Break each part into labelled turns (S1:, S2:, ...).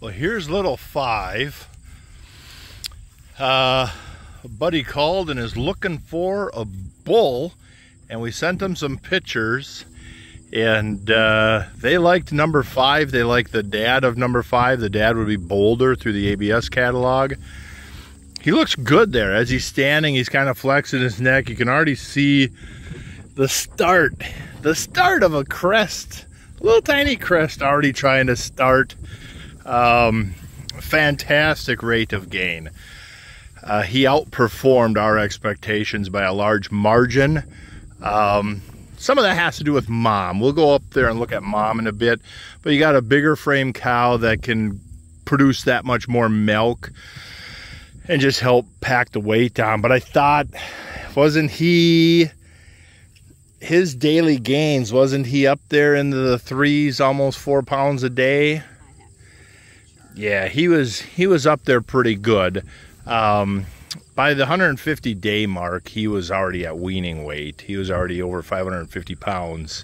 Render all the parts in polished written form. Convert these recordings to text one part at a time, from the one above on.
S1: Well, here's little 5. A buddy called and is looking for a bull, and we sent him some pictures, and they liked number 5. They liked the dad of number 5. The dad would be Boulder through the ABS catalog. He looks good there. As he's standing, he's kind of flexing his neck. You can already see the start of a crest, a little tiny crest already trying to start. Fantastic rate of gain. He outperformed our expectations by a large margin. Some of that has to do with mom. We'll go up there and look at mom in a bit, but you got a bigger frame cow that can produce that much more milk and just help pack the weight down. But I thought, wasn't he, his daily gains, wasn't he up there into the 3s, almost 4 pounds a day? Yeah, he was up there pretty good. By the 150 day mark, he was already at weaning weight. He was already over 550 pounds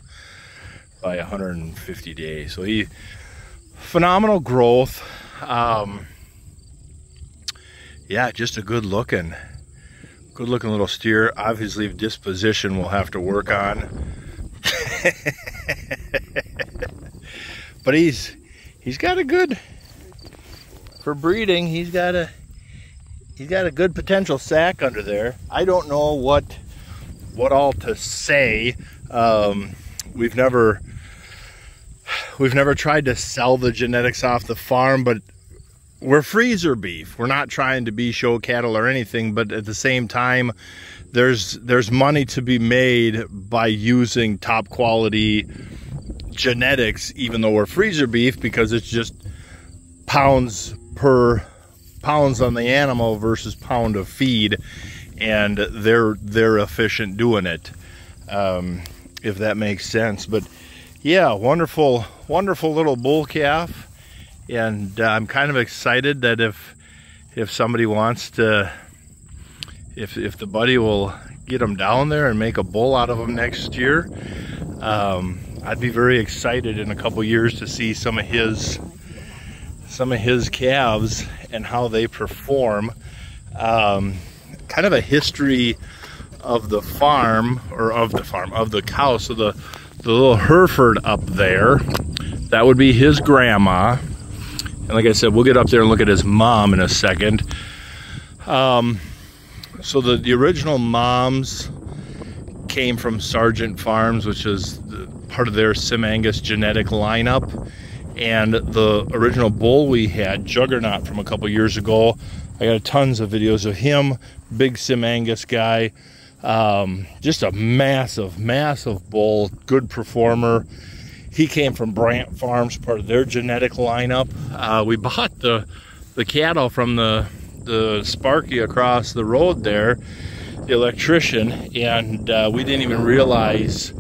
S1: by 150 days. So he, phenomenal growth. Yeah, just a good looking little steer. Obviously disposition we'll have to work on. But he's got a good, for breeding, he's got a good potential sack under there. I don't know what all to say. We've never tried to sell the genetics off the farm, but we're freezer beef. We're not trying to be show cattle or anything, but at the same time, there's money to be made by using top quality genetics, even though we're freezer beef, because it's just pounds on the animal versus pound of feed, and they're efficient doing it, if that makes sense. But yeah, wonderful little bull calf. And I'm kind of excited that if somebody wants to, if the buddy will get them down there and make a bull out of them next year, I'd be very excited in a couple years to see some of his calves and how they perform. Kind of a history of the farm, or of the cow. So the little Hereford up there, that would be his grandma. And like I said, we'll get up there and look at his mom in a second. So the original moms came from Sargent Farms, which is part of their Sim Angus genetic lineup. And the original bull we had, Juggernaut, from a couple years ago, I got tons of videos of him, big Sim Angus guy. Just a massive bull, good performer. He came from Brant Farms, part of their genetic lineup. We bought the cattle from the Sparky across the road there, the electrician, and we didn't even realize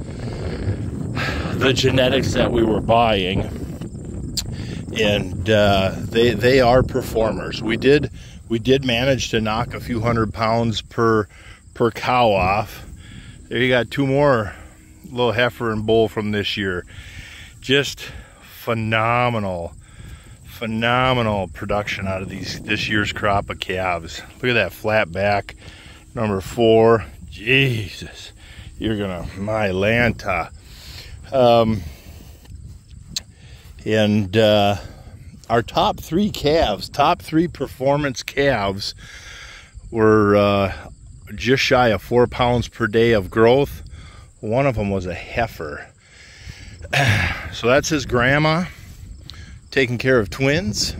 S1: the genetics that we were buying. And they are performers. We did manage to knock a few 100 pounds per cow off. There you got 2 more little heifer and bull from this year. Just phenomenal production out of this year's crop of calves. Look at that flat back, number 4. Jesus, you're gonna, my Lanta. And our top 3 performance calves were just shy of 4 pounds per day of growth. One of them was a heifer. So that's his grandma taking care of twins.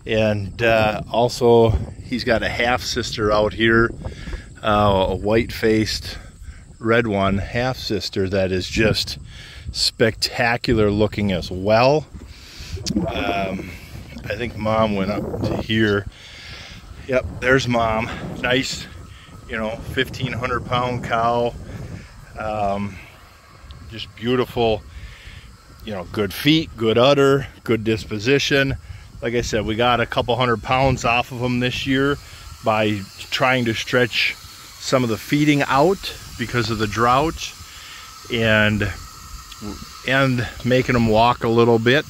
S1: And also he's got a half sister out here, a white-faced red one, half sister, that is just spectacular looking as well. I think mom went up to here. Yep, there's mom. Nice, 1,500 pound cow. Just beautiful, good feet, good udder, good disposition. Like I said, we got a couple 100 pounds off of them this year by trying to stretch some of the feeding out because of the drought, and making them walk a little bit.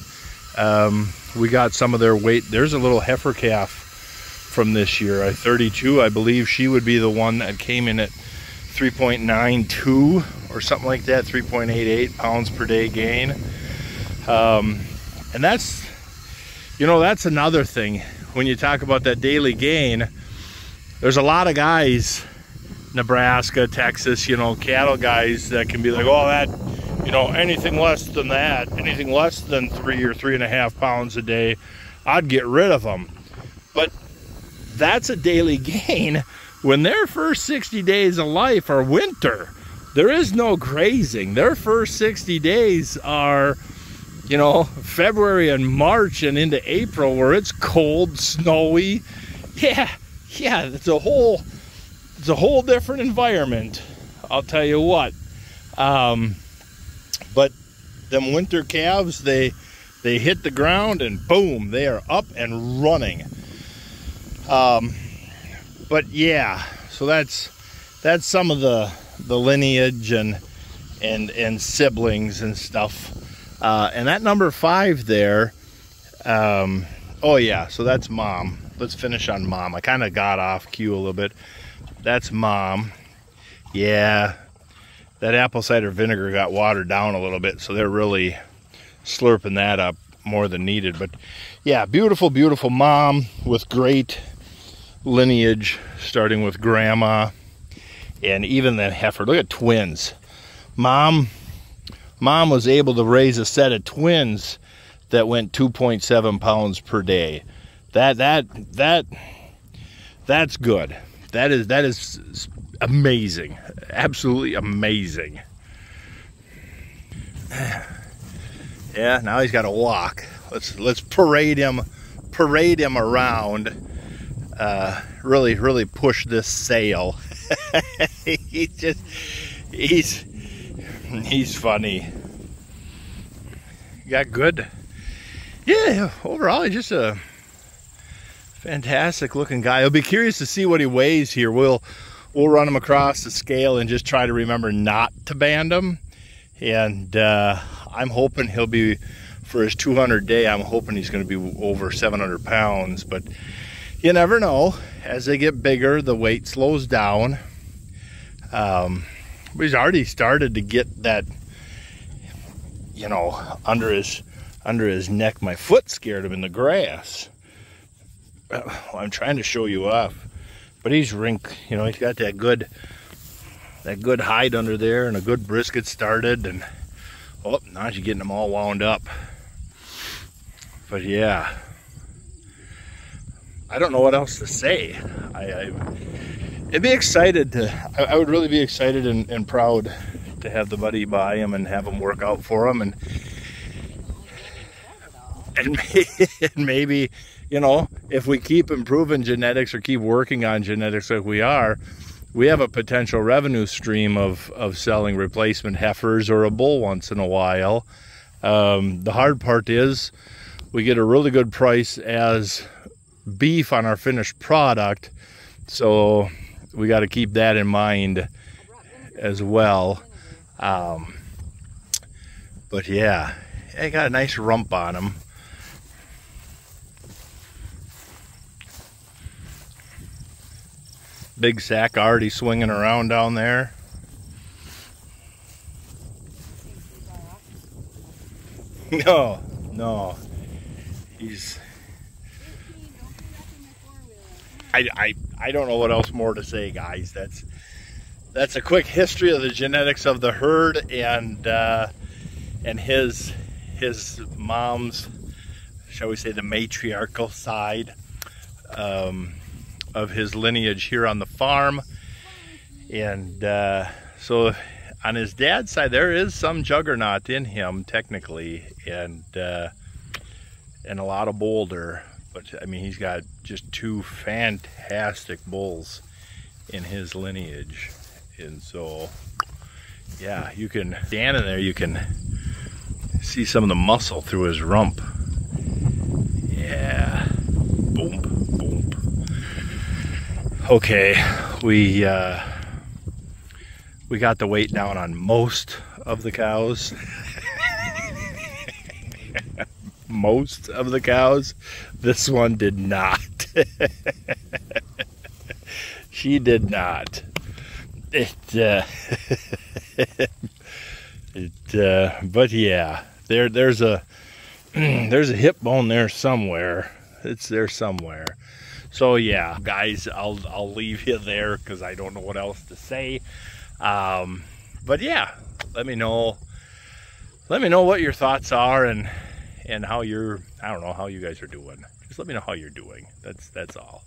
S1: we got some of their weight. There's a little heifer calf from this year, a 32. I believe she would be the one that came in at 3.92 or something like that, 3.88 pounds per day gain. And that's, you know, that's another thing. When you talk about that daily gain, there's a lot of guys, Nebraska, Texas, you know, cattle guys that can be like, oh, that, you know, anything less than that, anything less than 3 or 3.5 pounds a day, I'd get rid of them. But that's a daily gain when their first 60 days of life are winter. There is no grazing. Their first 60 days are, you know, February and March and into April, where it's cold, snowy. Yeah, it's a whole different environment, I'll tell you what. But them winter calves, they hit the ground and boom, they are up and running. But yeah, so that's some of the lineage and siblings and stuff. And that number 5 there, oh yeah, so that's Mom. Let's finish on Mom. I kind of got off cue a little bit. That's Mom. Yeah, that apple cider vinegar got watered down a little bit, so they're really slurping that up more than needed. But yeah, beautiful, beautiful Mom with great lineage, starting with Grandma and even that heifer. Look at twins. Mom was able to raise a set of twins that went 2.7 pounds per day. That's good. That is amazing. Absolutely amazing. Yeah, now he's got to walk. Let's parade him around. Really push this sail. he's funny. Got good. Yeah, overall he's just a fantastic looking guy. I'll be curious to see what he weighs here. We'll run him across the scale and just try to remember not to band him. And I'm hoping he'll be, for his 200 day, I'm hoping he's going to be over 700 pounds. But you never know. As they get bigger, the weight slows down. But he's already started to get that, you know, under his neck. My foot scared him in the grass. Well, I'm trying to show you off, but he's you know, he's got that good hide under there and a good brisket started, and oh, now she's getting them all wound up. But yeah, I don't know what else to say. I'd be excited I would really be excited and proud to have the buddy buy him and have him work out for him, and maybe, you know, if we keep improving genetics or keep working on genetics like we are, we have a potential revenue stream of selling replacement heifers or a bull once in a while. The hard part is we get a really good price as beef on our finished product, so we got to keep that in mind as well. But yeah, he got a nice rump on him. Big sack already swinging around down there. No, he's. I don't know what else more to say, guys. That's a quick history of the genetics of the herd and his mom's, shall we say, the matriarchal side of his lineage here on the farm. And so on his dad's side, there is some juggernaut in him technically, and a lot of boulder. But I mean, he's got just 2 fantastic bulls in his lineage. And so yeah, you can stand in there, you can see some of the muscle through his rump. Yeah, boom, boom. Okay, we got the weight down on most of the cows. most of the cows. This one did not. She did not. But yeah, there's a hip bone there somewhere. It's there somewhere. So yeah, guys, I'll leave you there because I don't know what else to say. But yeah, let me know what your thoughts are and how I don't know how you guys are doing. Just let me know how you're doing. That's all.